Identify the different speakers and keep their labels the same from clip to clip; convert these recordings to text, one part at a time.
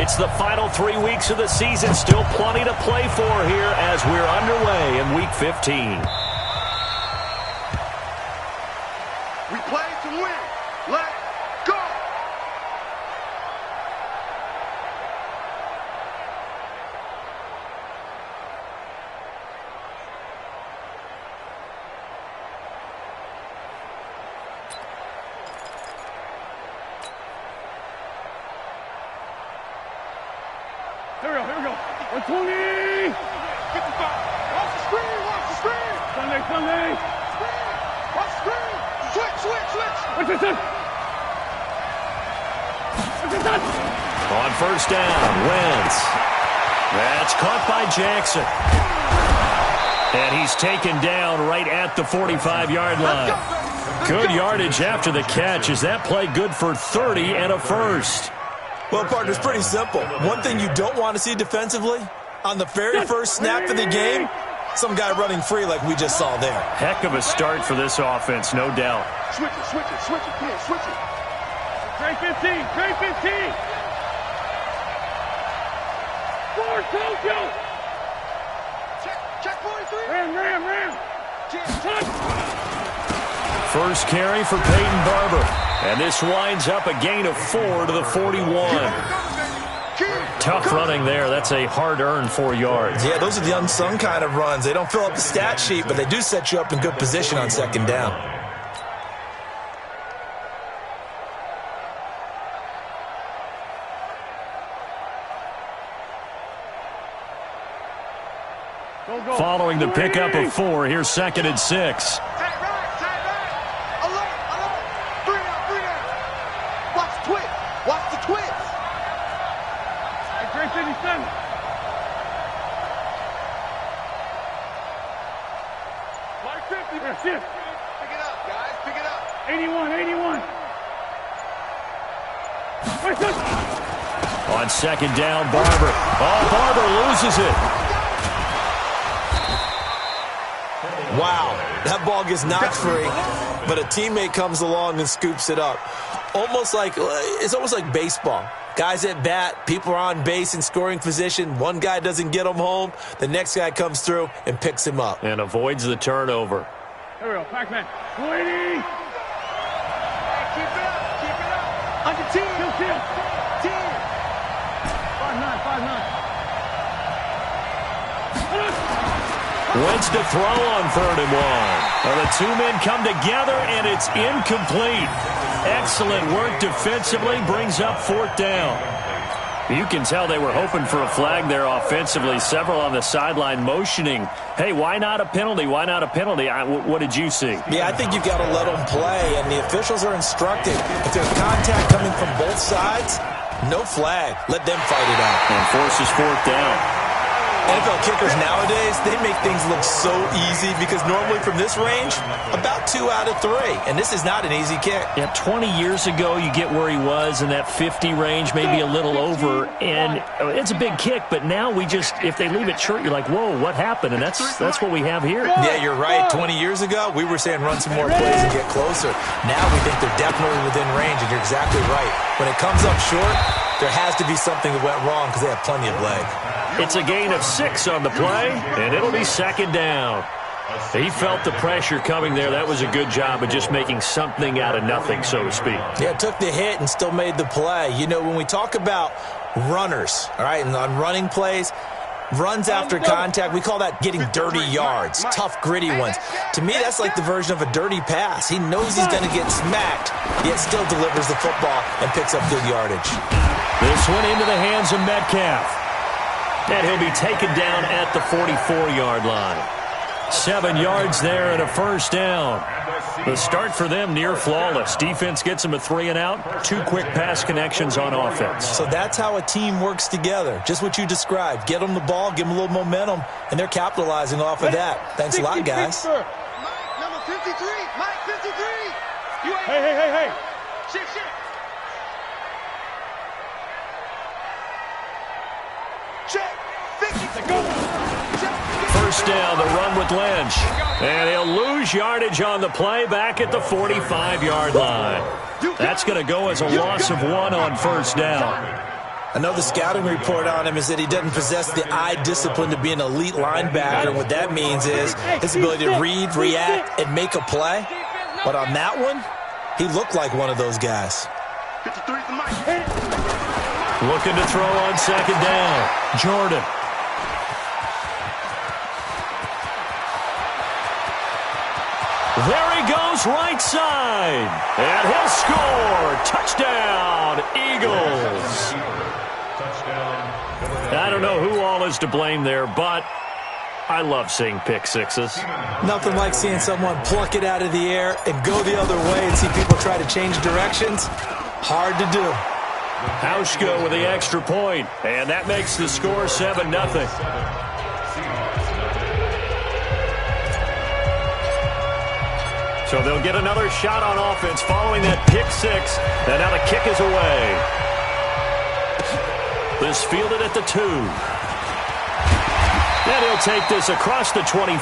Speaker 1: It's the final 3 weeks of the season. Still plenty to play for here as we're underway in Week 15.
Speaker 2: We play to win. Let's go!
Speaker 3: Here we go. 120!
Speaker 2: 55. Watch the screen.
Speaker 3: Sunday.
Speaker 2: Screen. Watch the screen. Switch.
Speaker 3: What's this?
Speaker 1: On first down, Wentz. That's caught by Jackson. And he's taken down right at the 45-yard line. Good yardage after the catch. Is that play good for 30 and a first?
Speaker 4: Well, partner, it's pretty simple. One thing you don't want to see defensively, on the very first snap of the game, some guy running free like we just saw there.
Speaker 1: Heck of a start for this offense, no doubt.
Speaker 2: Switch it. Yeah, switch it.
Speaker 3: Trey 15. Forward, Tokyo.
Speaker 2: Check 43.
Speaker 3: Ram. Touch.
Speaker 1: First carry for Peyton Barber. And this winds up a gain of 4 to the 41. Tough running there. That's a hard-earned 4 yards.
Speaker 4: Yeah, those are the unsung kind of runs. They don't fill up the stat sheet, but they do set you up in good position on second down.
Speaker 1: Following the pickup of 4, here's 2nd and 6.
Speaker 2: Tight right. Alert. 3 down. Watch the twist.
Speaker 3: Hey, Trey 57. Like 50. That's it.
Speaker 2: Pick it up, guys.
Speaker 3: 81. Wait, touch.
Speaker 1: On second down, Barber. Barber loses it.
Speaker 4: Wow, that ball gets knocked free, but a teammate comes along and scoops it up. It's almost like baseball. Guys at bat, people are on base in scoring position. One guy doesn't get him home. The next guy comes through and picks him up.
Speaker 1: And avoids the turnover.
Speaker 3: Here we go, Pac-Man. 20.
Speaker 2: Keep it up. On your team.
Speaker 3: 10. 5-9.
Speaker 1: Wentz to throw on 3rd and 1. Well, the two men come together, and it's incomplete. Excellent work defensively, brings up 4th down. You can tell they were hoping for a flag there offensively. Several on the sideline motioning, hey, why not a penalty? What did you see?
Speaker 4: Yeah, I think you've got to let them play, and the officials are instructed. If there's contact coming from both sides, no flag. Let them fight it out.
Speaker 1: And forces 4th down.
Speaker 4: NFL kickers nowadays, they make things look so easy because normally from this range, about 2 out of 3. And this is not an easy kick.
Speaker 1: Yeah, 20 years ago, you get where he was in that 50 range, maybe a little over. And it's a big kick, but now if they leave it short, you're like, whoa, what happened? And that's what we have here.
Speaker 4: Yeah, you're right. 20 years ago, we were saying run some more plays and get closer. Now we think they're definitely within range, and you're exactly right. When it comes up short, there has to be something that went wrong because they have plenty of leg.
Speaker 1: It's a gain of 6 on the play, and it'll be 2nd down. He felt the pressure coming there. That was a good job of just making something out of nothing, so to speak.
Speaker 4: Yeah, took the hit and still made the play. You know, when we talk about runners, all right, and on running plays, runs after contact, we call that getting dirty yards, tough, gritty ones. To me, that's like the version of a dirty pass. He knows he's going to get smacked, yet still delivers the football and picks up good yardage.
Speaker 1: This one into the hands of Metcalf. And he'll be taken down at the 44-yard line. 7 yards there and a first down. The start for them near flawless. Defense gets them a 3 and out. 2 quick pass connections on offense.
Speaker 4: So that's how a team works together. Just what you described. Get them the ball, give them a little momentum, and they're capitalizing off of that. Thanks a lot, guys.
Speaker 2: Mike, number 53. Mike, 53.
Speaker 3: Hey.
Speaker 2: Shit. Check. 50.
Speaker 1: First down, the run with Lynch. And he'll lose yardage on the play back at the 45-yard line. That's going to go as a loss of 1 on first down.
Speaker 4: I know the scouting report on him is that he doesn't possess the eye discipline to be an elite linebacker. And what that means is his ability to read, react, and make a play. But on that one, he looked like one of those guys.
Speaker 1: Looking to throw on second down. Jordan. There he goes, right side. And he'll score. Touchdown, Eagles. I don't know who all is to blame there, but I love seeing pick sixes.
Speaker 4: Nothing like seeing someone pluck it out of the air and go the other way and see people try to change directions. Hard to do.
Speaker 1: Hauschko with the extra point, and that makes the score 7-0. So they'll get another shot on offense following that pick six, and now the kick is away. This fielded at the 2. And he'll take this across the 25,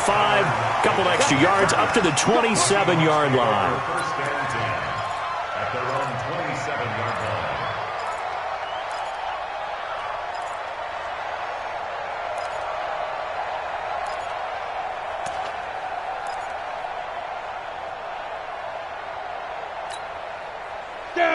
Speaker 1: couple extra yards up to the 27-yard line.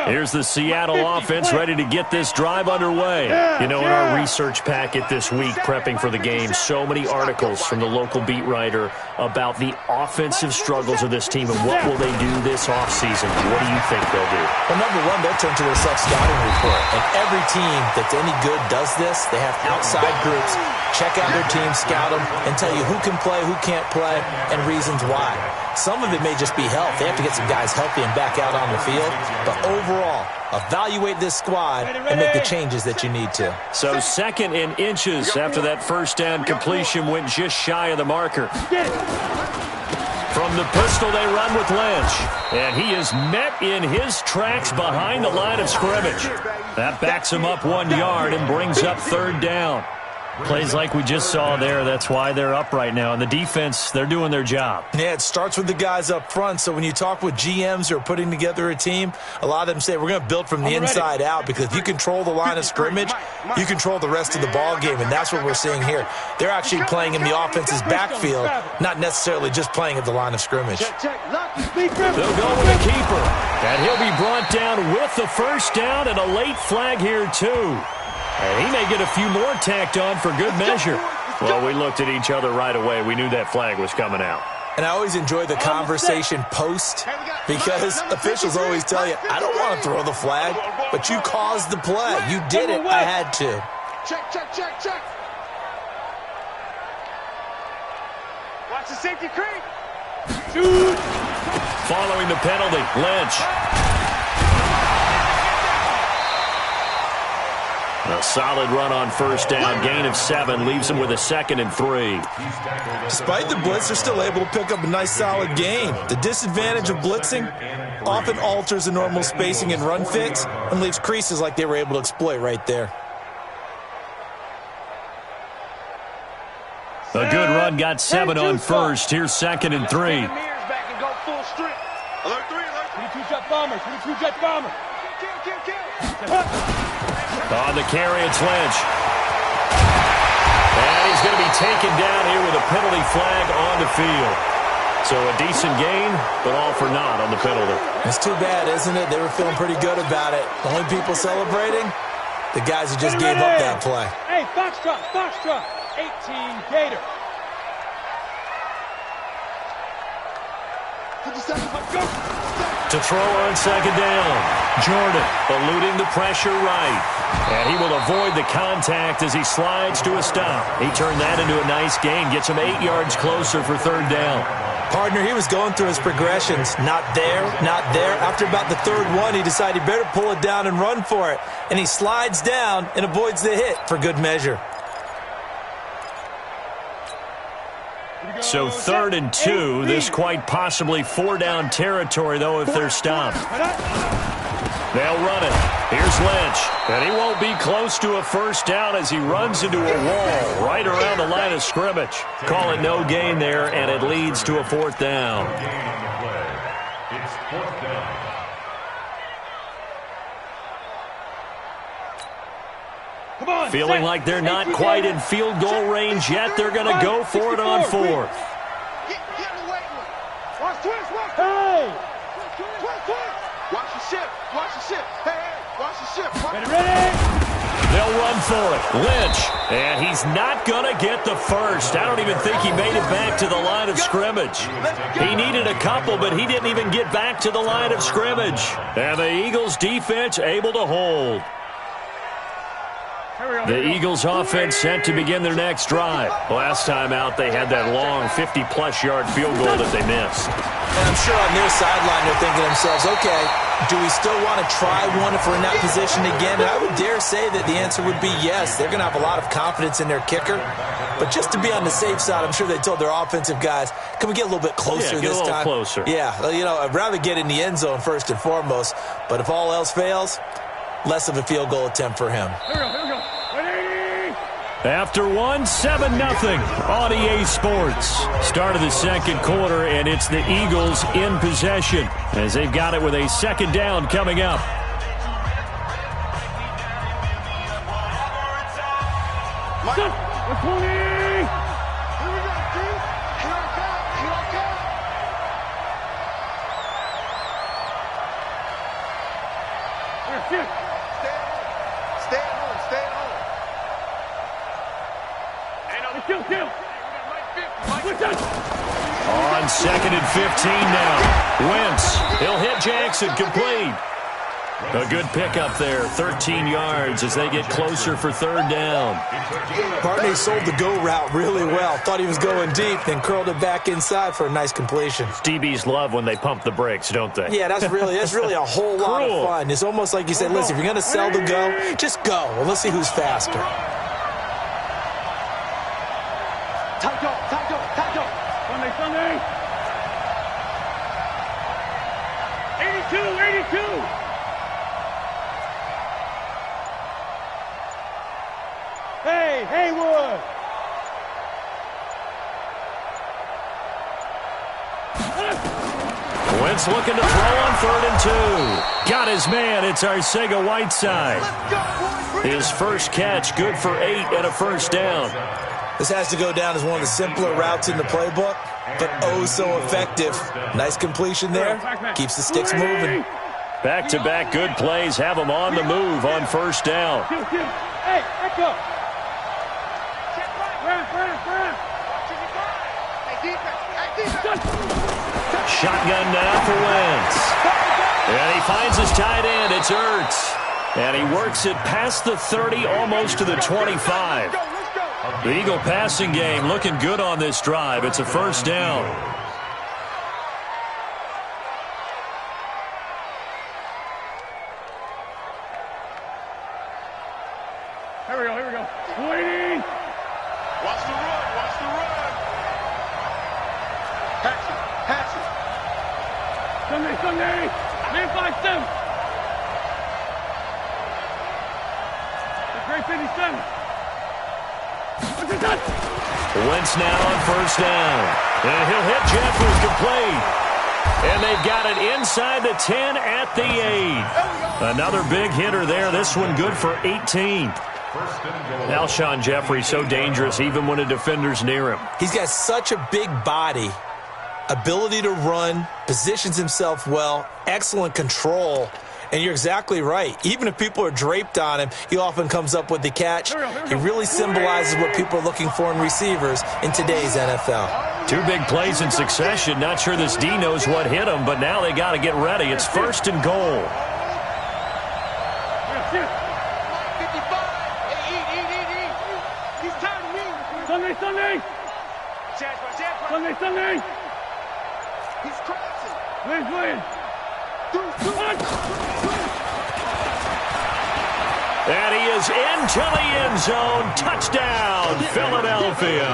Speaker 1: Here's the Seattle offense ready to get this drive underway. You know, in our research packet this week, prepping for the game, so many articles from the local beat writer about the offensive struggles of this team and what will they do this offseason. What do you think they'll do?
Speaker 4: Well, number one, they'll turn to their self-scouting report. And every team that's any good does this. They have outside groups, check out their team, scout them, and tell you who can play, who can't play, and reasons why. Some of it may just be health. They have to get some guys healthy and back out on the field. But overall, evaluate this squad and make the changes that you need to.
Speaker 1: So 2nd and inches after that first down completion went just shy of the marker. From the pistol, they run with Lynch. And he is met in his tracks behind the line of scrimmage. That backs him up 1 yard and brings up 3rd down. Plays like we just saw there. That's why they're up right now. And the defense, they're doing their job.
Speaker 4: Yeah, it starts with the guys up front. So when you talk with GMs who are putting together a team, a lot of them say we're going to build from the inside out, because if you control the line of scrimmage, you control the rest of the ball game. And that's what we're seeing here. They're actually playing in the offense's backfield, not necessarily just playing at the line of scrimmage.
Speaker 1: They'll go with a keeper. And he'll be brought down with the first down, and a late flag here too. And he may get a few more tacked on for good measure. Well, we looked at each other right away. We knew that flag was coming out.
Speaker 4: And I always enjoy the conversation post, because officials always tell you, I don't want to throw the flag, but you caused the play. You did it. I had to.
Speaker 2: Check. Watch the safety creep.
Speaker 3: Shoot.
Speaker 1: Following the penalty, Lynch. A solid run on first down. Gain of 7 leaves them with a 2nd and 3.
Speaker 4: Despite the blitz, they're still able to pick up a nice solid gain. The disadvantage of blitzing often alters the normal spacing and run fits and leaves creases like they were able to exploit right there.
Speaker 1: A good run, got 7 on first. Here's 2nd and 3.
Speaker 2: Alert 3, alert.
Speaker 3: 22 jet bomber. 22 jet bomber.
Speaker 2: Kill.
Speaker 1: On the carry, it's Lynch. And he's going to be taken down here with a penalty flag on the field. So a decent gain, but all for naught on the penalty.
Speaker 4: It's too bad, isn't it? They were feeling pretty good about it. The only people celebrating, the guys who just gave up that play.
Speaker 3: Hey, Foxtrot. 18 Gator.
Speaker 2: 57, let's go.
Speaker 1: To throw on second down, Jordan eluding the pressure right. And he will avoid the contact as he slides to a stop. He turned that into a nice gain, gets him 8 yards closer for 3rd down.
Speaker 4: Partner, he was going through his progressions. Not there, not there. After about the 3rd one, he decided he better pull it down and run for it. And he slides down and avoids the hit for good measure.
Speaker 1: So 3rd and 2, this quite possibly 4-down territory, though, if they're stopped. They'll run it. Here's Lynch. And he won't be close to a first down as he runs into a wall right around the line of scrimmage. Call it no gain there, and it leads to a 4th down.
Speaker 5: It's 4th down.
Speaker 3: on,
Speaker 1: Feeling
Speaker 3: set.
Speaker 1: like they're not
Speaker 3: 18
Speaker 1: quite
Speaker 3: Gator.
Speaker 1: in field goal range yet. They're going to go for it on 4th.
Speaker 2: Get away with it. Watch twist, watch
Speaker 3: Hey!
Speaker 2: twist. Watch the ship, watch the ship. Hey, watch the ship.
Speaker 3: Ready, ready!
Speaker 1: They'll run for it. Lynch. And he's not going to get the first. I don't even think he made it back to the line of scrimmage. He needed a couple, but he didn't even get back to the line of scrimmage. And the Eagles defense able to hold. The Eagles offense set to begin their next drive. Last time out, they had that long 50-plus yard field goal that they missed.
Speaker 4: And I'm sure on their sideline they're thinking to themselves, okay, do we still want to try one if we're in that position again? And I would dare say that the answer would be yes. They're going to have a lot of confidence in their kicker. But just to be on the safe side, I'm sure they told their offensive guys, can we get a little bit closer
Speaker 1: get
Speaker 4: this
Speaker 1: a little
Speaker 4: time?
Speaker 1: Closer.
Speaker 4: Yeah, I'd rather get in the end zone first and foremost. But if all else fails, less of a field goal attempt for him.
Speaker 3: Here we go.
Speaker 1: After 7-0 on EA Sports. Start of the second quarter, and it's the Eagles in possession as they've got it with a second down coming up.
Speaker 2: Stay at home.
Speaker 3: Kill.
Speaker 1: On 2nd and 15 now. Wentz. He'll hit Jackson complete. A good pickup there. 13 yards as they get closer for 3rd down.
Speaker 4: Barney sold the go route really well. Thought he was going deep, then curled it back inside for a nice completion.
Speaker 1: DBs love when they pump the brakes, don't they?
Speaker 4: Yeah, that's really a whole lot of fun. It's almost like you say, listen, if you're going to sell the go, just go. Well, let's see who's faster.
Speaker 3: Sunday. 82. Hey, Haywood.
Speaker 1: Wentz looking to throw on 3rd and 2. Got his man. It's Arcega-Whiteside. His first catch, good for 8 and a first down.
Speaker 4: This has to go down as one of the simpler routes in the playbook, but oh so effective. Nice completion there. Keeps the sticks moving.
Speaker 1: Back-to-back good plays have them on the move on 1st down.
Speaker 3: Hey, echo.
Speaker 1: Shotgun now for Wentz. And he finds his tight end. It's Ertz. And he works it past the 30, almost to the 25. The Eagle passing game looking good on this drive. It's a 1st down.
Speaker 3: Here we go. Waiting.
Speaker 2: Watch the run. Patch it.
Speaker 3: Sunday. Man 5-7. The great 57.
Speaker 1: Wentz now on 1st down. And he'll hit Jeffrey complete. And they've got it inside the 10 at the 8. Another big hitter there. This one good for 18. Alshon Jeffrey so dangerous even when a defender's near him.
Speaker 4: He's got such a big body, ability to run, positions himself well, excellent control. And you're exactly right. Even if people are draped on him, he often comes up with the catch. He really symbolizes what people are looking for in receivers in today's NFL.
Speaker 1: 2 big plays in succession. Not sure this D knows what hit him, but now they got to get ready. It's 1st and goal.
Speaker 3: Sunday.
Speaker 2: He's crossing.
Speaker 3: Williams.
Speaker 1: And he is into the end zone. Touchdown, Philadelphia.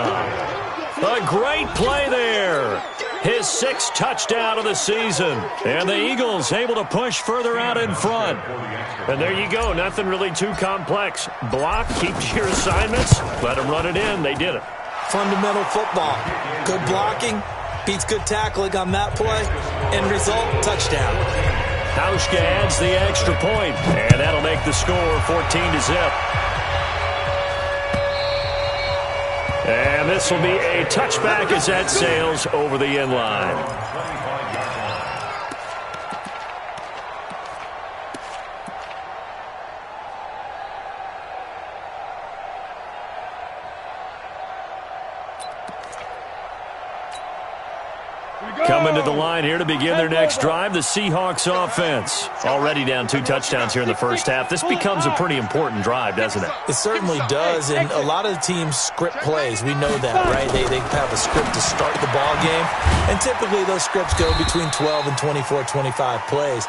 Speaker 1: A great play there. His 6th touchdown of the season. And the Eagles able to push further out in front. And there you go. Nothing really too complex. Block, keep your assignments. Let them run it in. They did it.
Speaker 4: Fundamental football. Good blocking beats good tackling on that play. End result, touchdown.
Speaker 1: Hauschka adds the extra point, and that'll make the score 14-0. And this will be a touchback as that sails over the end line. Coming to the line here to begin their next drive, the Seahawks offense. Already down 2 touchdowns here in the first half. This becomes a pretty important drive, doesn't it?
Speaker 4: It certainly does, and a lot of the teams script plays. We know that, right? They have a script to start the ball game, and typically those scripts go between 12 and 24, 25 plays.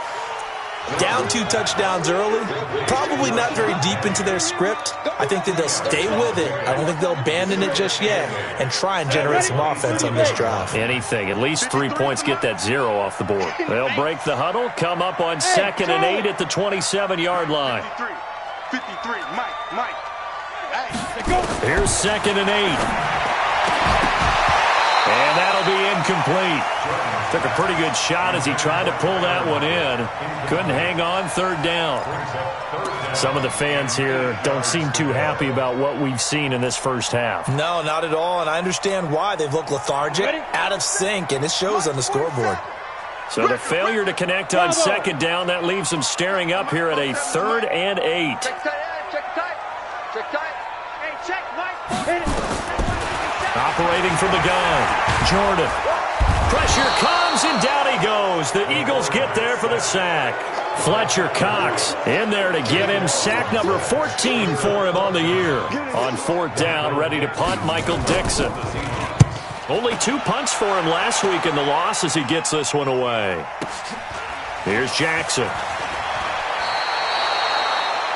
Speaker 4: Down 2 touchdowns early, probably not very deep into their script. I think that they'll stay with it. I don't think they'll abandon it just yet and try and generate some offense on this drive.
Speaker 1: Anything. At least 3 points, get that 0 off the board. They'll break the huddle, come up on 2nd and 8 at the 27-yard line.
Speaker 2: 53, Mike.
Speaker 1: Here's 2nd and 8. And that'll be incomplete. Took a pretty good shot as he tried to pull that one in. Couldn't hang on, 3rd down. Some of the fans here don't seem too happy about what we've seen in this first half.
Speaker 4: No, not at all, and I understand why. They've looked lethargic, out of sync, and it shows on the scoreboard.
Speaker 1: So the failure to connect on 2nd down, that leaves them staring up here at a 3rd and 8.
Speaker 2: Check tight. Hey, check, Mike.
Speaker 1: Operating from the gun, Jordan. Pressure comes, and down he goes. The Eagles get there for the sack. Fletcher Cox in there to get him. Sack number 14 for him on the year. On 4th down, ready to punt, Michael Dixon. Only 2 punts for him last week in the loss as he gets this one away. Here's Jackson.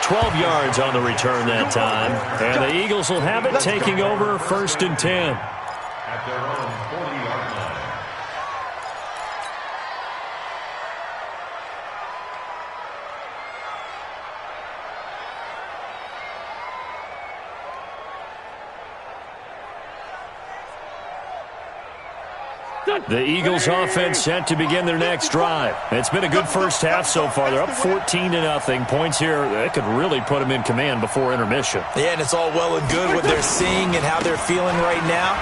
Speaker 1: 12 yards on the return that time. And the Eagles will have it, taking over 1st and 10.
Speaker 5: At their own 40-yard line.
Speaker 1: The Eagles offense set to begin their next drive. It's been a good first half so far. They're up 14-0. Points here, that could really put them in command before intermission.
Speaker 4: Yeah, and it's all well and good what they're seeing and how they're feeling right now.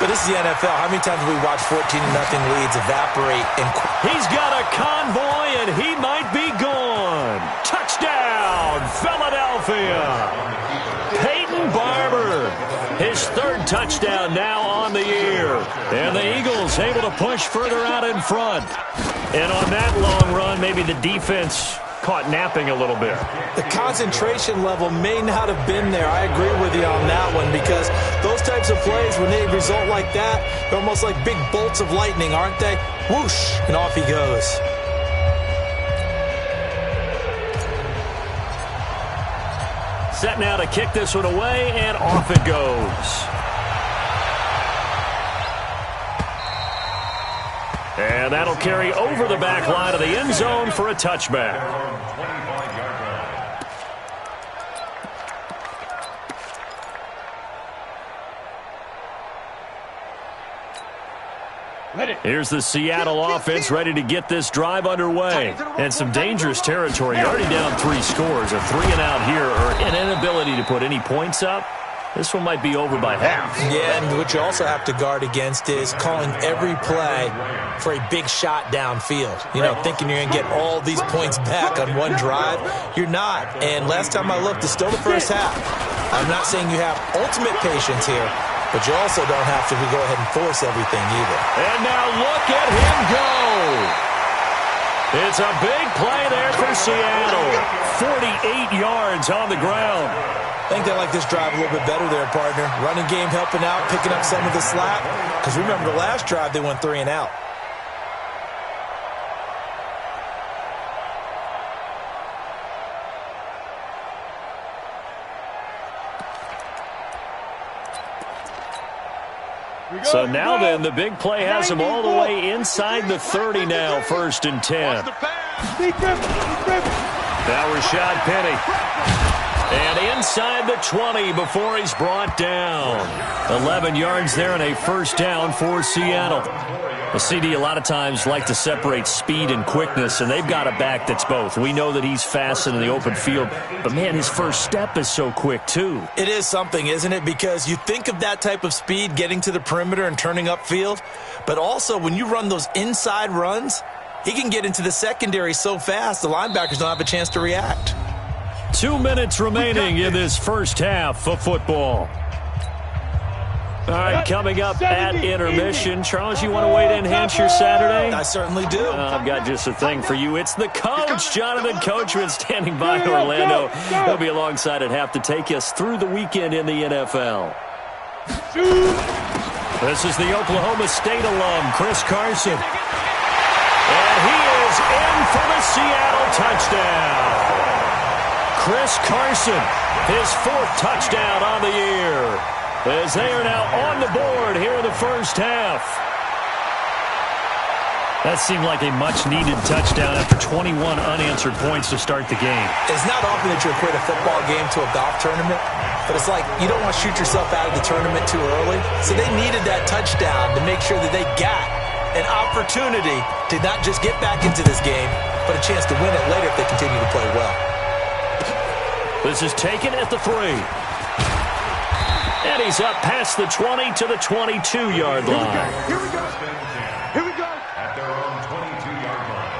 Speaker 4: But this is the NFL. How many times have we watched 14-0 leads evaporate?
Speaker 1: He's got a convoy, and he might be gone. Touchdown, Philadelphia. Peyton Barber, his 3rd touchdown now on the year. And the Eagles able to push further out in front. And on that long run, maybe the defense caught napping a little bit.
Speaker 4: The concentration level may not have been there. I agree with you on that one, because those types of plays, when they result like that, they're almost like big bolts of lightning, aren't they? Whoosh, and off he goes.
Speaker 1: Set now to kick this one away, and off it goes. And that'll carry over the back line of the end zone for a touchback. Here's the Seattle offense ready to get this drive underway. And some dangerous territory. You're already down 3 scores. A 3-and-out here, or an inability to put any points up. This one might be over by half.
Speaker 4: Yeah, and what you also have to guard against is calling every play for a big shot downfield. You know, thinking you're going to get all these points back on one drive. You're not. And last time I looked, it's still the first half. I'm not saying you have ultimate patience here, but you also don't have to go ahead and force everything either.
Speaker 1: And now look at him go. It's a big play there for Seattle. 48 yards on the ground.
Speaker 4: I think they like this drive a little bit better there, partner. Running game helping out, picking up some of the slack. Because remember, the last drive they went 3-and-out.
Speaker 1: So now then, the big play has him all the way inside the 30 now, 1st and 10. Now Rashad Penny. And inside the 20 before he's brought down. 11 yards there and a first down for Seattle. The CD a lot of times like to separate speed and quickness, and they've got a back that's both. We know that he's fast in the open field, but, man, his first step is so quick, too.
Speaker 4: It is something, isn't it? Because you think of that type of speed getting to the perimeter and turning upfield, but also when you run those inside runs, he can get into the secondary so fast the linebackers don't have a chance to react.
Speaker 1: 2 minutes remaining in this first half of football. All right, coming up at intermission. Charles, you want to wait to enhance your Saturday?
Speaker 4: I certainly do.
Speaker 1: I've got just a thing for you. It's the coach, Jonathan Coachman, standing by in Orlando. He'll be alongside at half to take us through the weekend in the NFL. This is the Oklahoma State alum, Chris Carson. And he is in for the Seattle touchdown. Chris Carson, his 4th touchdown on the year, as they are now on the board here in the first half. That seemed like a much-needed touchdown after 21 unanswered points to start the game.
Speaker 4: It's not often that you equate a football game to a golf tournament, but it's like you don't want to shoot yourself out of the tournament too early. So they needed that touchdown to make sure that they got an opportunity to not just get back into this game, but a chance to win it later if they continue to play well.
Speaker 1: This is taken at the 3. And he's up past the 20 to the 22-yard line.
Speaker 2: Here we go. Here we go.
Speaker 5: At their own 22-yard line.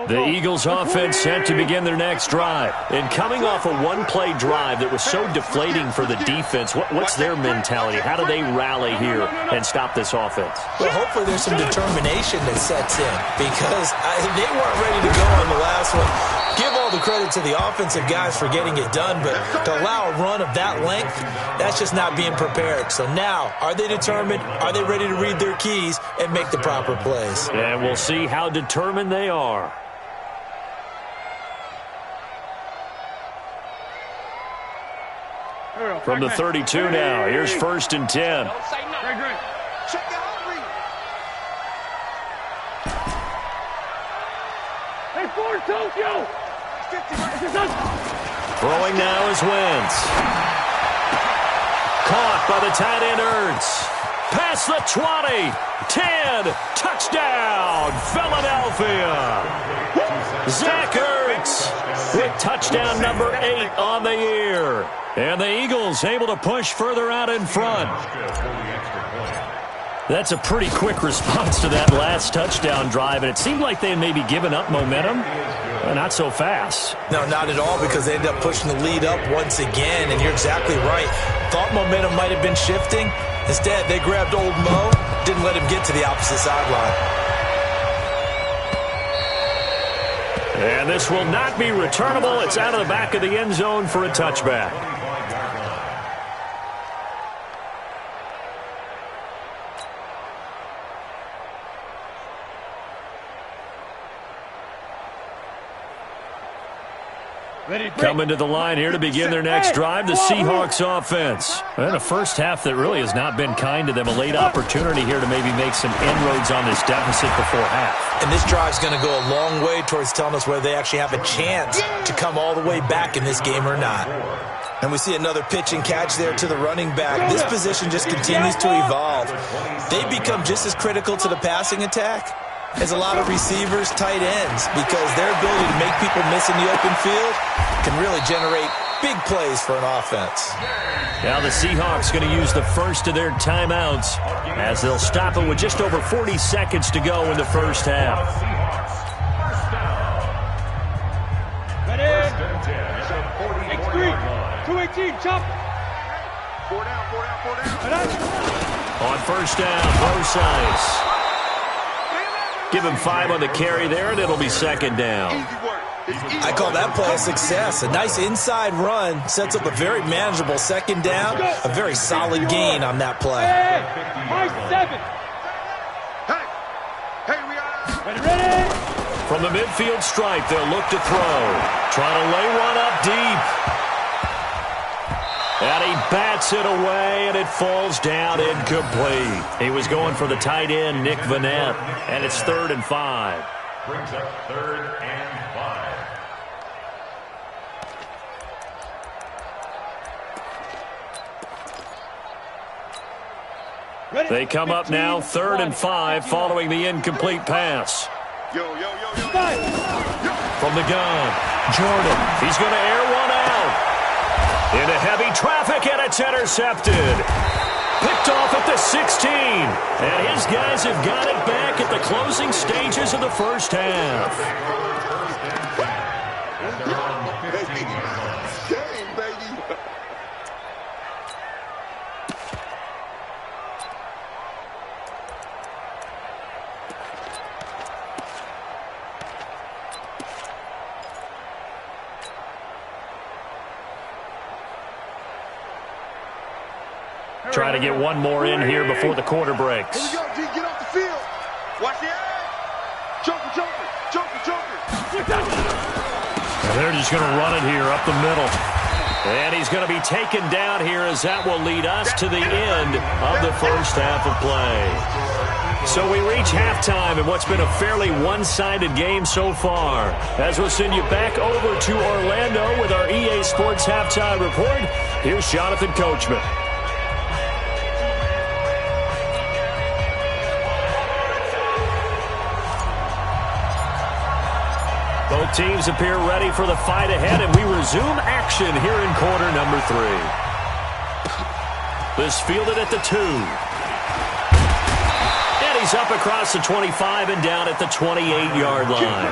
Speaker 1: The Eagles offense set to begin their next drive. And coming off a one-play drive that was so deflating for the defense, what's their mentality? How do they rally here and stop this offense?
Speaker 4: Well, hopefully there's some determination that sets in because they weren't ready to go on the last one. Give all the credit to the offensive guys for getting it done, but to allow a run of that length, that's just not being prepared. So now, are they determined? Are they ready to read their keys and make the proper plays?
Speaker 1: And we'll see how determined they are. From the 32 now, here's 1st and 10.
Speaker 3: Great.
Speaker 2: Check it out, Reed.
Speaker 3: Hey, Ford, Tokyo!
Speaker 1: Throwing now is Wentz. Caught by the tight end Ertz. Past the 20. 10. Touchdown, Philadelphia. Zach Ertz with touchdown number 8 on the year. And the Eagles able to push further out in front. That's a pretty quick response to that last touchdown drive, and it seemed like they had maybe given up momentum. Not so fast.
Speaker 4: No, not at all, because they ended up pushing the lead up once again, and you're exactly right. Thought momentum might have been shifting. Instead, they grabbed old Mo, didn't let him get to the opposite sideline.
Speaker 1: And this will not be returnable. It's out of the back of the end zone for a touchback. Coming to the line here to begin their next drive, the Seahawks offense. And a first half that really has not been kind to them. A late opportunity here to maybe make some inroads on this deficit before half.
Speaker 4: And this drive's going to go a long way towards telling us whether they actually have a chance to come all the way back in this game or not. And we see another pitch and catch there to the running back. This position just continues to evolve. They become just as critical to the passing attack as a lot of receivers, tight ends, because their ability to make people miss in the open field can really generate big plays for an offense.
Speaker 1: Now the Seahawks going to use the first of their timeouts as they'll stop it with just over 40 seconds to go in the first half.
Speaker 3: Ready? 6-3, 218, chop.
Speaker 2: 4 down.
Speaker 1: On first down, Brosize. Give him 5 on the carry there, and it'll be second down.
Speaker 2: Easy work.
Speaker 4: I call that play a success. A nice inside run sets up a very manageable second down, a very solid gain on that play.
Speaker 3: Hey, 5-7.
Speaker 2: Hey, we are.
Speaker 3: Ready?
Speaker 1: From the midfield stripe, they'll look to throw. Trying to lay one up deep. And he bats it away, and it falls down incomplete. He was going for the tight end, Nick Vanette, and it's 3rd and 5.
Speaker 5: Brings up 3rd and 5.
Speaker 1: They come up now 3rd and 5 following the incomplete pass.
Speaker 2: Yo.
Speaker 1: From the gun, Jordan. He's going to air one out. Into heavy traffic, and it's intercepted. Picked off at the 16. And his guys have got it back at the closing stages of the first half.
Speaker 2: Game, baby.
Speaker 1: Trying to get one more in here before the quarter breaks.
Speaker 2: Here we go, D. Get off the field. Watch the edge. Joker.
Speaker 1: And they're just going to run it here up the middle. And he's going to be taken down here as that will lead us to the end of the first half of play. So we reach halftime in what's been a fairly one-sided game so far. As we'll send you back over to Orlando with our EA Sports Halftime Report, here's Jonathan Coachman. Both teams appear ready for the fight ahead, and we resume action here in quarter number 3. This fielded at the 2. And he's up across the 25 and down at the 28-yard line.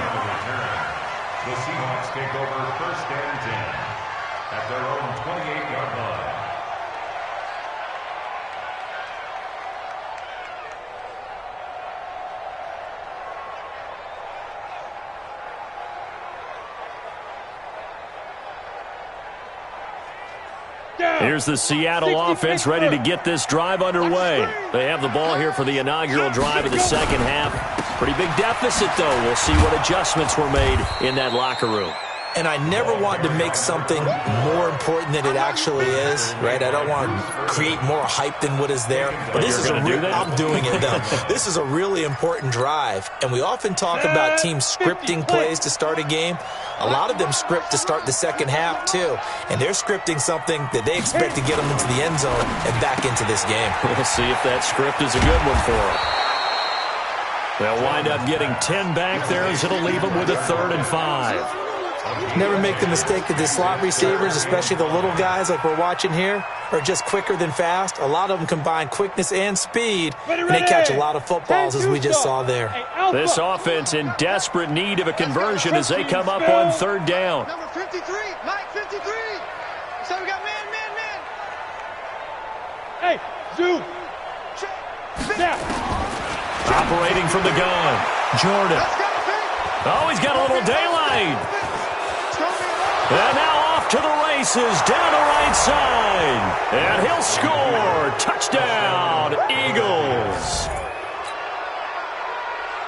Speaker 5: The Seahawks take over 1st and 10 at their own 28-yard line.
Speaker 1: Here's the Seattle offense ready to get this drive underway. They have the ball here for the inaugural drive of the second half. Pretty big deficit, though. We'll see what adjustments were made in that locker room.
Speaker 4: And I never want to make something more important than it actually is, right? I don't want to create more hype than what is there. But this is I'm doing it, though. This is a really important drive. And we often talk about teams scripting plays to start a game. A lot of them script to start the second half, too. And they're scripting something that they expect to get them into the end zone and back into this game.
Speaker 1: We'll see if that script is a good one for them. They'll wind up getting 10 back there as it'll leave them with a 3rd and 5.
Speaker 4: Never make the mistake that the slot receivers, especially the little guys like we're watching here, are just quicker than fast. A lot of them combine quickness and speed, and they catch a lot of footballs, as we just saw there.
Speaker 1: This offense in desperate need of a conversion as they come up on 3rd down.
Speaker 2: Number 53, Mike 53. So we got man.
Speaker 3: Hey, zoom. Snap.
Speaker 1: Operating from the gun, Jordan. Oh, he's got a little daylight. And now off to the races, down the right side. And he'll score. Touchdown, Eagles.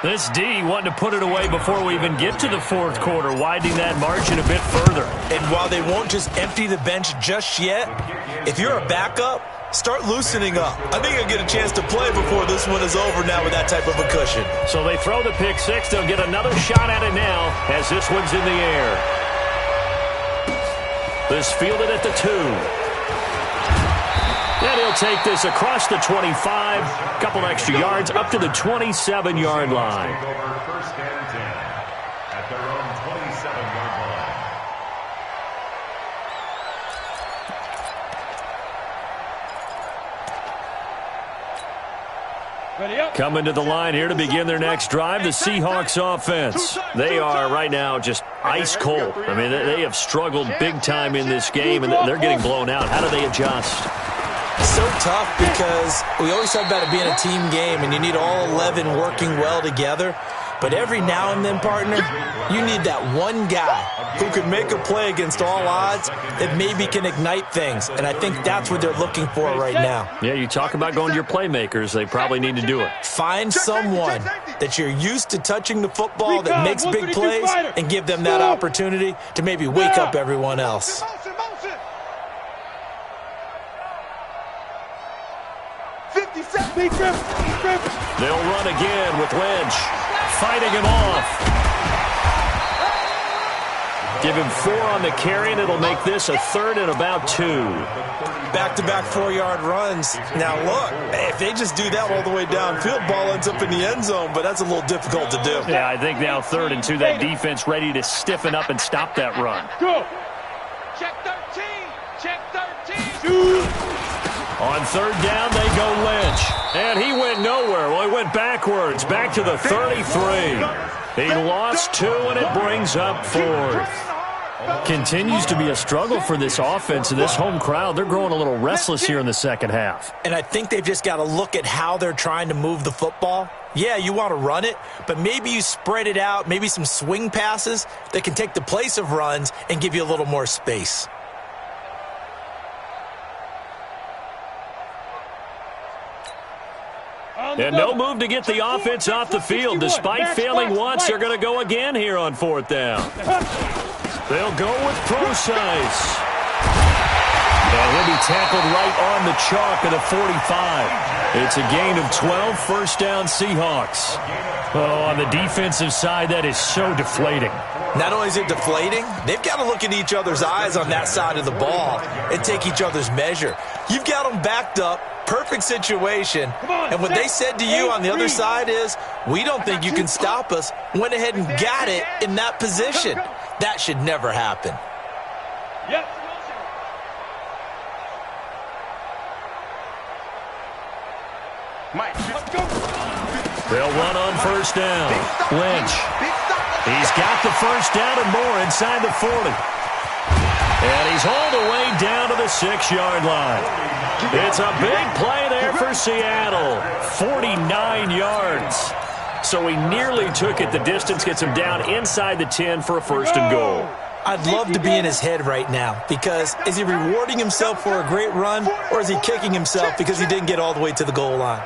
Speaker 1: This D wanting to put it away before we even get to the 4th quarter, widening that margin a bit further.
Speaker 4: And while they won't just empty the bench just yet, if you're a backup, start loosening up. I think you'll get a chance to play before this one is over now with that type of a cushion.
Speaker 1: So they throw the pick 6. They'll get another shot at it now as this one's in the air. This fielded at the 2. And he'll take this across the 25. Couple extra yards up to the 27-yard line.
Speaker 5: Take over 1st and 10 at their own 27-yard line.
Speaker 3: Ready up.
Speaker 1: Coming to the line here to begin their next drive, the Seahawks offense. They are right now just ice cold. I mean, they have struggled big time in this game, and they're getting blown out. How do they adjust?
Speaker 4: So tough because we always talk about it being a team game, and you need all 11 working well together. But every now and then, partner, you need that one guy who can make a play against all odds that maybe can ignite things. And I think that's what they're looking for right now.
Speaker 1: Yeah, you talk about going to your playmakers. They probably need to do it.
Speaker 4: Find someone that you're used to touching the football that makes big plays and give them that opportunity to maybe wake up everyone else.
Speaker 1: They'll run again with Lynch. Fighting him off. Give him 4 on the carry, and it'll make this a 3rd and about 2.
Speaker 4: Back-to-back 4-yard runs. Now, look, if they just do that all the way downfield, ball ends up in the end zone, but that's a little difficult to do.
Speaker 1: Yeah, I think now 3rd and 2, that defense ready to stiffen up and stop that run.
Speaker 3: Go.
Speaker 2: Check 13. Check 13.
Speaker 1: On 3rd down, they go Lynch. And he went nowhere. Well, he went backwards, back to the 33. He lost 2, and it brings up 4th. Continues to be a struggle for this offense and this home crowd. They're growing a little restless here in the second half.
Speaker 4: And I think they've just got to look at how they're trying to move the football. Yeah, you want to run it, but maybe you spread it out, maybe some swing passes that can take the place of runs and give you a little more space.
Speaker 1: And no move to get the offense off the field. Despite failing once, they're going to go again here on 4th down. They'll go with Procise. And he'll be tackled right on the chalk at the 45. It's a gain of 12, 1st down Seahawks. Oh, on the defensive side, that is so deflating.
Speaker 4: Not only is it deflating, they've got to look in each other's eyes on that side of the ball and take each other's measure. You've got them backed up, perfect situation, and what they said to you on the other side is, we don't think you can stop us. Went ahead and got it in that position. That should never happen.
Speaker 3: Yep.
Speaker 2: Mike,
Speaker 3: Let's go.
Speaker 1: They'll run on 1st down. Lynch. He's got the 1st down and more inside the 40. And he's hauled away down to the 6-yard line. It's a big play there for Seattle. 49 yards. So he nearly took it the distance, gets him down inside the 10 for a 1st and goal.
Speaker 4: I'd love to be in his head right now, because is he rewarding himself for a great run, or is he kicking himself because he didn't get all the way to the goal line?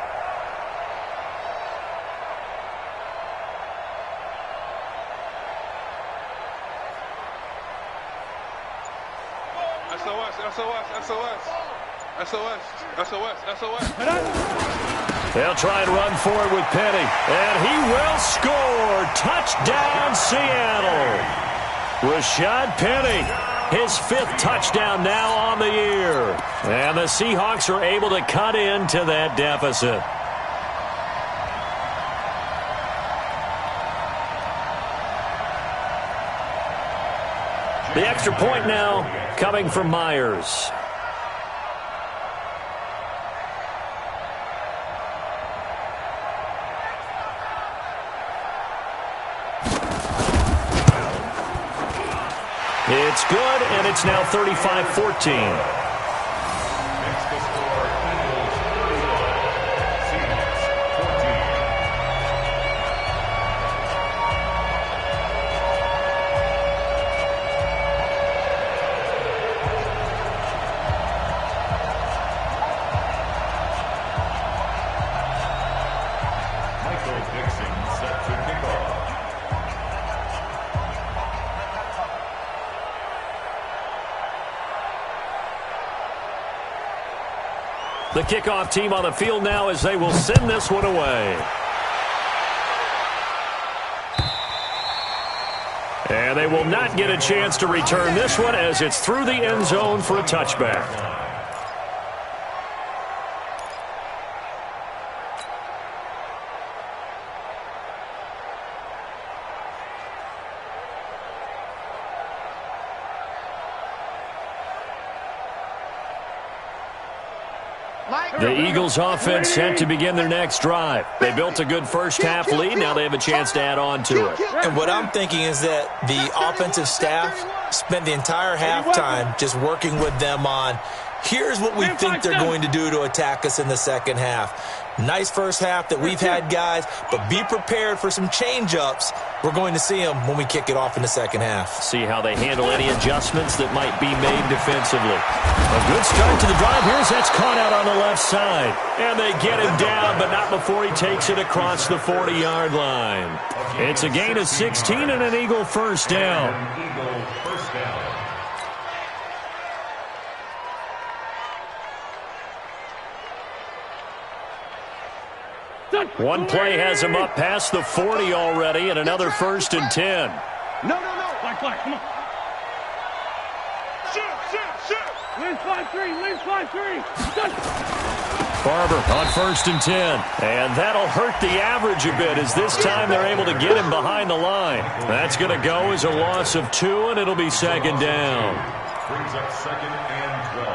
Speaker 1: They'll try and run for it with Penny. And he will score. Touchdown, Seattle. Rashad Penny, his 5th touchdown now on the year. And the Seahawks are able to cut into that deficit. The extra point now coming from Myers. It's good, and it's now 35-14. The kickoff team on the field now as they will send this one away. And they will not get a chance to return this one as it's through the end zone for a touchback. The Eagles offense set to begin their next drive. They built a good first half lead. Now they have a chance to add on to it.
Speaker 4: And what I'm thinking is that the offensive staff spent the entire halftime just working with them on, here's what we think they're going to do to attack us in the second half. Nice first half that we've had, guys, but be prepared for some change-ups. We're going to see them when we kick it off in the second half.
Speaker 1: See how they handle any adjustments that might be made defensively. A good start to the drive. Here's that's caught out on the left side. And they get him down, but not before he takes it across the 40-yard line. It's a gain of 16 and an Eagle first down. One play has him up past the 40 already, and another 1st and 10.
Speaker 2: No.
Speaker 3: Flag, come on. Shoot. Lynch 5-3, Lynch 5-3.
Speaker 1: Barber on 1st and 10. And that'll hurt the average a bit as this time they're able to get him behind the line. That's going to go as a loss of 2, and it'll be 2nd down.
Speaker 5: Brings up 2nd and 12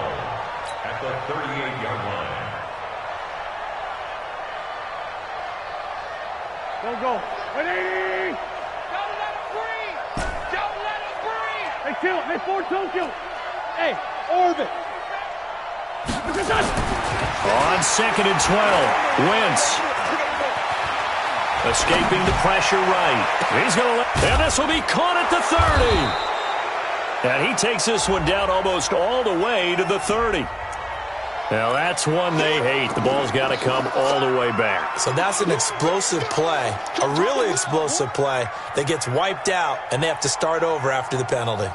Speaker 5: at the 38-yard line.
Speaker 3: Go. 180.
Speaker 2: Don't let him breathe.
Speaker 3: Hey, kill. Hey, Ford, don't kill. Hey, orbit.
Speaker 1: On 2nd and 12, Wentz. Escaping the pressure right. He's going to let, and this will be caught at the 30. And he takes this one down almost all the way to the 30. Now, that's one they hate. The ball's got to come all the way back.
Speaker 4: So that's an explosive play, a really explosive play that gets wiped out, and they have to start over after the penalty.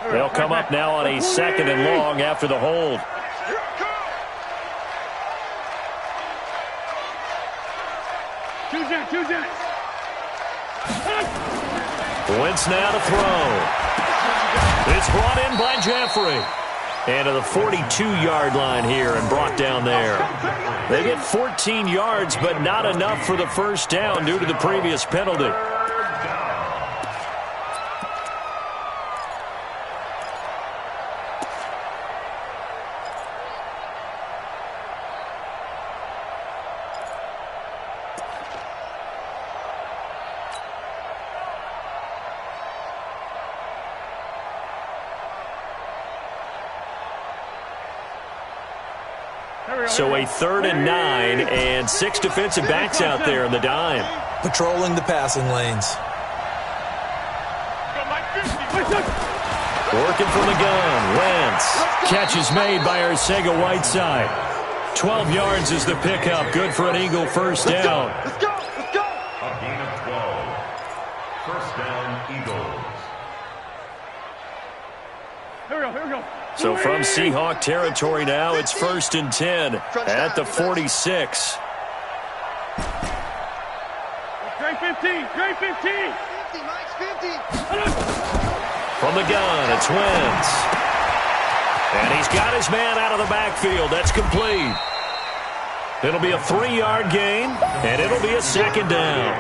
Speaker 1: They'll come up now on a 2nd and long after the hold.
Speaker 3: Choose it.
Speaker 1: Wentz now to throw. It's brought in by Jeffrey. And to the 42-yard line here and brought down there. They get 14 yards, but not enough for the 1st down due to the previous penalty. So a 3rd and 9 and 6 defensive backs out there in the dime.
Speaker 4: Patrolling the passing lanes.
Speaker 1: Working from the gun. Wentz. Catch is made by Arcega-Whiteside. 12 yards is the pickup. Good for an Eagle 1st down.
Speaker 2: Let's go.
Speaker 5: A gain of 12. 1st down, Eagles.
Speaker 3: Here we go.
Speaker 1: So from Seahawk territory now, it's 1st and 10 at the 46.
Speaker 3: Great 15.
Speaker 2: 50, Mike's 50.
Speaker 1: From the gun, it's Wentz. And he's got his man out of the backfield. That's complete. It'll be a 3-yard gain, and it'll be a 2nd down.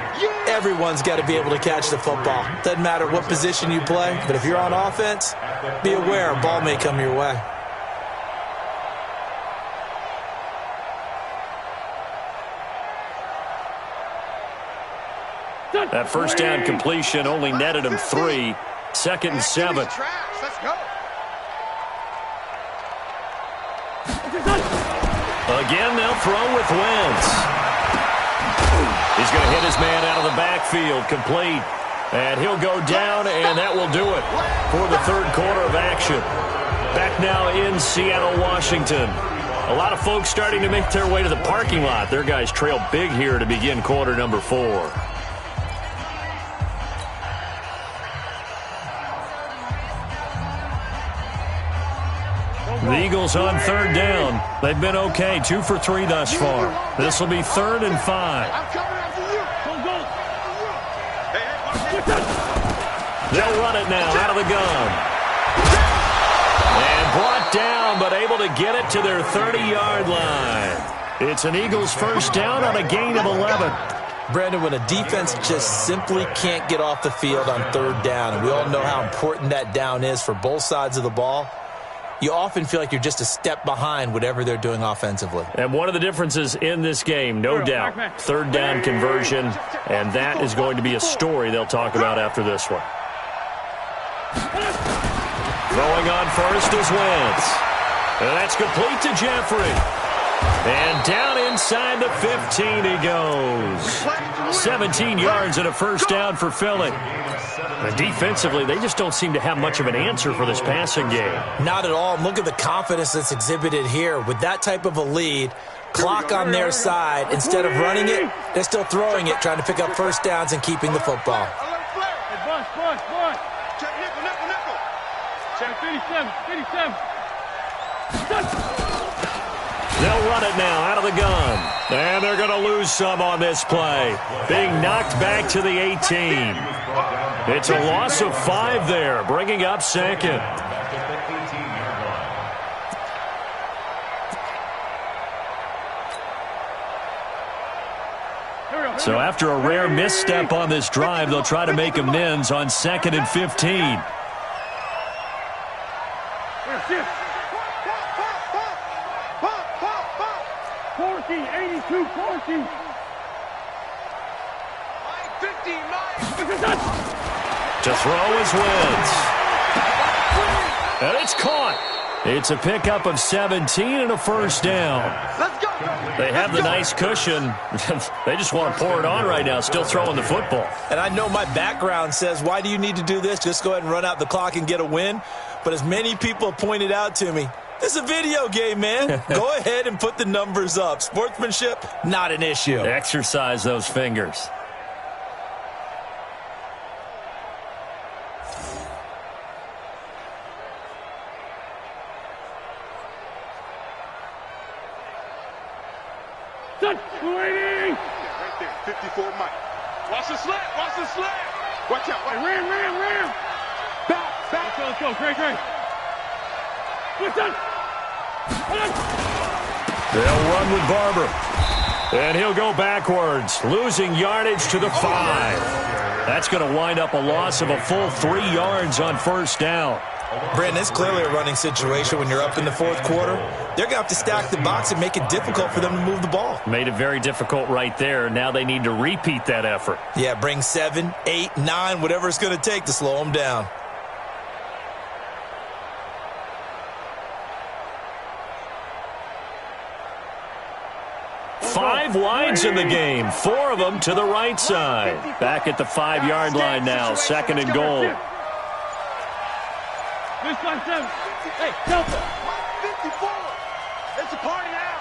Speaker 4: Everyone's got to be able to catch the football. Doesn't matter what position you play, but if you're on offense, be aware a ball may come your way.
Speaker 1: That 1st down completion only netted him 3. 2nd and 7.
Speaker 2: Let's go.
Speaker 1: Again, they'll throw with Wentz. He's going to hit his man out of the backfield, complete. And he'll go down, and that will do it for the 3rd quarter of action. Back now in Seattle, Washington. A lot of folks starting to make their way to the parking lot. Their guys trail big here to begin quarter number 4. The Eagles on 3rd down. They've been okay, 2 for 3 thus far. This will be 3rd and 5.
Speaker 2: I'm coming after you.
Speaker 1: They'll run it now out of the gun. And brought down, but able to get it to their 30-yard line. It's an Eagles 1st down on a gain of 11.
Speaker 4: Brandon, when a defense just simply can't get off the field on 3rd down, and we all know how important that down is for both sides of the ball, you often feel like you're just a step behind whatever they're doing offensively.
Speaker 1: And one of the differences in this game, no doubt, 3rd down conversion, and that is going to be a story they'll talk about after this one. Throwing on 1st is Wentz. And that's complete to Jeffrey. And down inside the 15 he goes. 17 yards and a 1st down for Philly. And defensively, they just don't seem to have much of an answer for this passing game.
Speaker 4: Not at all. Look at the confidence that's exhibited here. With that type of a lead, clock on their side, instead of running it, they're still throwing it, trying to pick up 1st downs and keeping the football.
Speaker 3: Hey, Bus.
Speaker 2: Check nickel.
Speaker 3: Check 57.
Speaker 1: They'll run it now out of the gun. And they're going to lose some on this play. Being knocked back to the 18. It's a loss of 5 there, bringing up second. So after a rare misstep on this drive, they'll try to make amends on 2nd and 15.
Speaker 3: 82, 14.
Speaker 1: To throw his wins. And it's caught. It's a pickup of 17 and a first down. They have the nice cushion. They just want to pour it on right now, still throwing the football.
Speaker 4: And I know my background says, why do you need to do this? Just go ahead and run out the clock and get a win. But as many people pointed out to me, this is a video game, man. Go ahead and put the numbers up. Sportsmanship, not an issue.
Speaker 1: Exercise those fingers.
Speaker 3: Waiting!
Speaker 2: Right there, 54 Mike. Watch the slant, watch the slant. Watch out, watch.
Speaker 3: Ram. Back. Let's go. Great. What's that?
Speaker 1: They'll run with Barber. And he'll go backwards, losing yardage to the 5. That's going to wind up a loss of a full 3 yards on first down.
Speaker 4: Brandon, it's clearly a running situation when you're up in the 4th quarter. They're going to have to stack the box and make it difficult for them to move the ball.
Speaker 1: Made it very difficult right there. Now they need to repeat that effort.
Speaker 4: Yeah, bring 7, 8, 9, whatever it's going to take to slow them down.
Speaker 1: Five wides in the game, 4 of them to the right side. Back at the 5-yard line now, 2nd and goal.
Speaker 3: This one, 7. Hey, Delta.
Speaker 2: 54. It's a party now.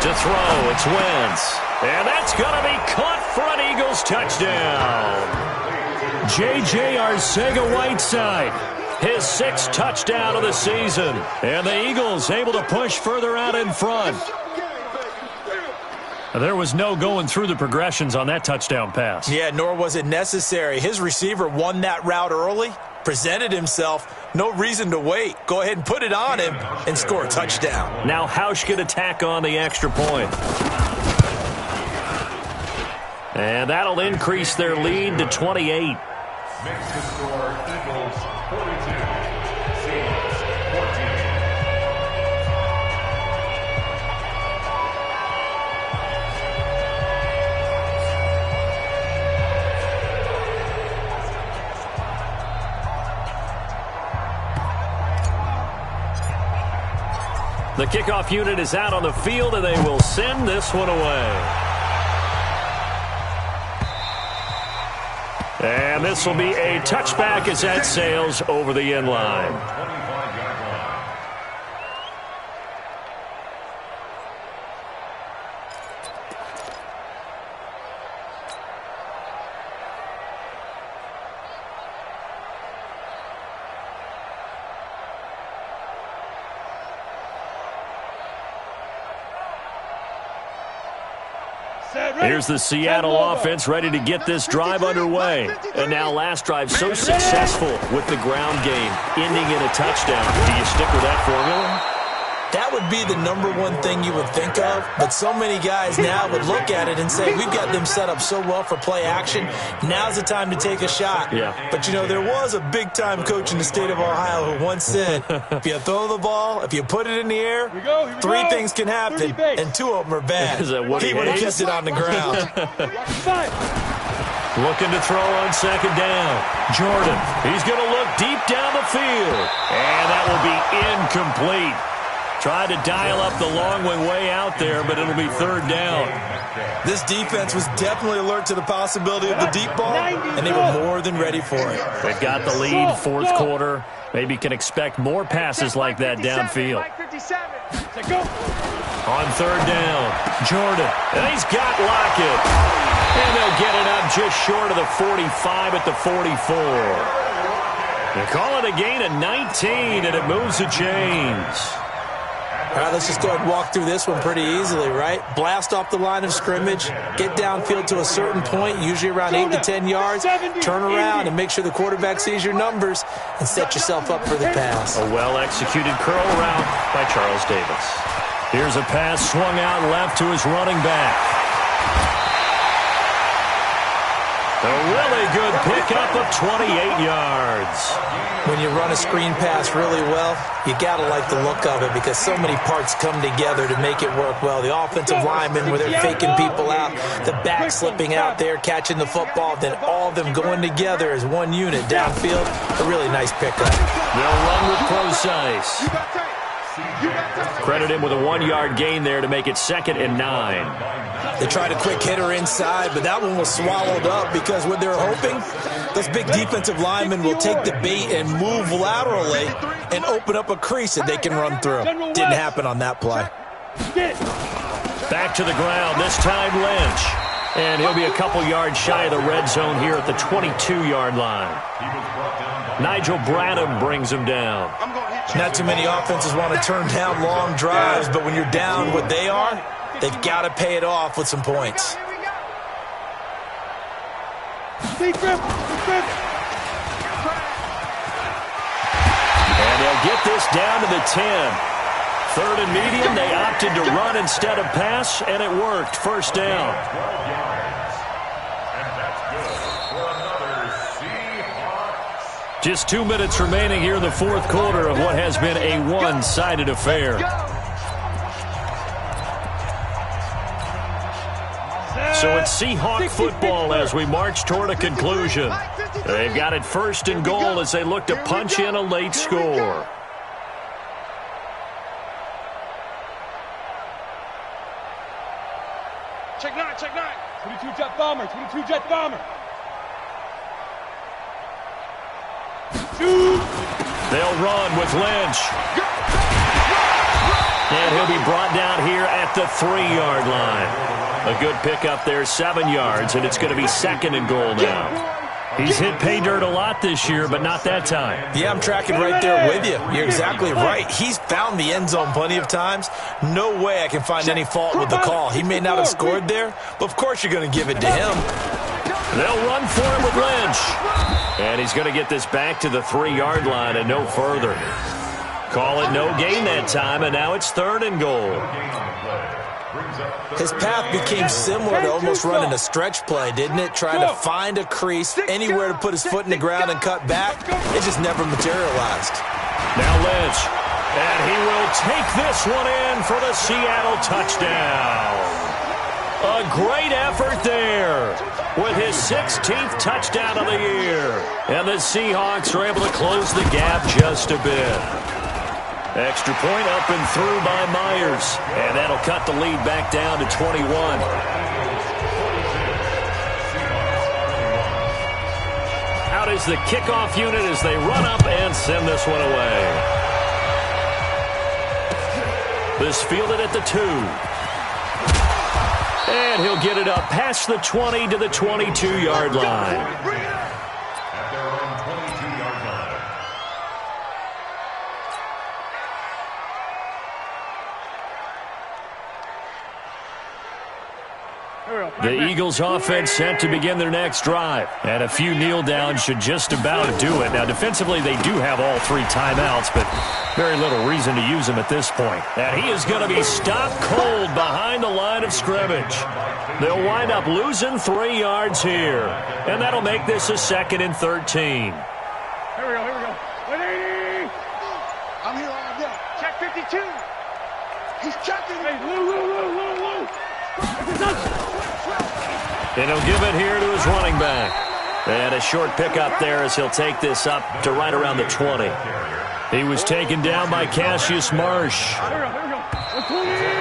Speaker 1: To throw, it's Wentz. And that's going to be caught for an Eagles touchdown. J.J. Arcega-Whiteside, his 6th touchdown of the season. And the Eagles able to push further out in front. There was no going through the progressions on that touchdown pass.
Speaker 4: Yeah, nor was it necessary. His receiver won that route early, presented himself, no reason to wait. Go ahead and put it on him and score a touchdown.
Speaker 1: Now Hausch could attack on the extra point. And that'll increase their lead to 28.
Speaker 5: Makes the score Eagles 42, Seahawks 14.
Speaker 1: The kickoff unit is out on the field, and they will send this one away. And this will be a touchback as that sails over the end line.
Speaker 5: 25-yard line.
Speaker 1: Here's the Seattle offense ready to get this drive underway. And now last drive so successful with the ground game, ending in a touchdown. Do you stick with that formula?
Speaker 4: That would be the #1 thing you would think of, but so many guys now would look at it and say, we've got them set up so well for play action, now's the time to take a shot.
Speaker 1: Yeah.
Speaker 4: But, you know, there was a big-time coach in the state of Ohio who once said, if you throw the ball, if you put it in the air,
Speaker 3: Here we go.
Speaker 4: 3 things can happen, and 2 of them are bad.
Speaker 1: Is that what
Speaker 4: He
Speaker 1: he
Speaker 4: would have
Speaker 1: hates?
Speaker 4: kept it on the ground.
Speaker 1: Looking to throw on 2nd down. Jordan, he's going to look deep down the field. And that will be incomplete. Tried to dial up the long one way out there, but it'll be 3rd down.
Speaker 4: This defense was definitely alert to the possibility of the deep ball, and they were more than ready for it.
Speaker 1: They've got the lead, 4th quarter. Maybe can expect more passes like that downfield. On 3rd down, Jordan, and he's got Lockett. And they'll get it up just short of the 45 at the 44. They call it a gain of 19, and it moves the chains.
Speaker 4: All right, let's just go ahead and walk through this one pretty easily, right? Blast off the line of scrimmage, get downfield to a certain point, usually around 8 to 10 yards, turn around and make sure the quarterback sees your numbers and set yourself up for the pass.
Speaker 1: A well-executed curl route by Charles Davis. Here's a pass swung out left to his running back. A really good pickup of 28 yards.
Speaker 4: When you run a screen pass really well, you got to like the look of it because so many parts come together to make it work well. The offensive linemen, where they're faking people out, the back slipping out there, catching the football, then all of them going together as one unit downfield. A really nice pickup.
Speaker 1: They'll run with Procise. Credit him with a 1-yard gain there to make it 2nd and 9.
Speaker 4: They tried a quick hitter inside, but that one was swallowed up because what they're hoping, those big defensive linemen will take the bait and move laterally and open up a crease that they can run through. Didn't happen on that play.
Speaker 1: Back to the ground, this time Lynch. And he'll be a couple yards shy of the red zone here at the 22-yard line. Nigel Bradham brings him down.
Speaker 4: Not too many offenses want to turn down long drives, but when you're down what they are, they've got to pay it off with some points.
Speaker 1: And they'll get this down to the 10. 3rd and medium, they opted to run instead of pass, and it worked. 1st down. Just 2 minutes remaining here in the 4th quarter of what has been a one-sided affair. So it's Seahawk football as we march toward a conclusion. They've got it 1st and goal as they look to punch in a late score.
Speaker 3: Check 9, check 9. 22 jet bomber, 22 jet bomber. Shoot.
Speaker 1: They'll run with Lynch. And he'll be brought down here at the 3-yard line. A good pickup there, 7 yards, and it's going to be 2nd and goal now. He's hit pay dirt a lot this year, but not that time.
Speaker 4: Yeah, I'm tracking right there with you. You're exactly right. He's found the end zone plenty of times. No way I can find any fault with the call. He may not have scored there, but of course you're going to give it to him.
Speaker 1: They'll run for him with Lynch. And he's going to get this back to the 3-yard line and no further. Call it no gain that time, and now it's 3rd and goal.
Speaker 4: His path became similar to almost running a stretch play, didn't it? Trying to find a crease, anywhere to put his foot in the ground and cut back. It just never materialized.
Speaker 1: Now Lynch, and he will take this one in for the Seattle touchdown. A great effort there with his 16th touchdown of the year. And the Seahawks are able to close the gap just a bit. Extra point up and through by Myers. And that'll cut the lead back down to 21. Out is the kickoff unit as they run up and send this one away. This fielded at the 2. And he'll get it up past the 20 to the 22-yard line.
Speaker 5: At their own 22-yard line.
Speaker 1: The Eagles offense set to begin their next drive. And a few kneel downs should just about do it. Now, defensively, they do have all 3 timeouts, but very little reason to use them at this point. And he is going to be stopped cold behind the line of scrimmage. They'll wind up losing 3 yards here. And that'll make this a 2nd and 13.
Speaker 3: Here we go, here we go. 180.
Speaker 2: I'm here all day.
Speaker 3: Check 52.
Speaker 2: He's checking.
Speaker 3: Hey, Lou.
Speaker 1: And he'll give it here to his running back. And a short pickup there as he'll take this up to right around the 20. He was taken down by Cassius Marsh.
Speaker 3: Here we go. 120.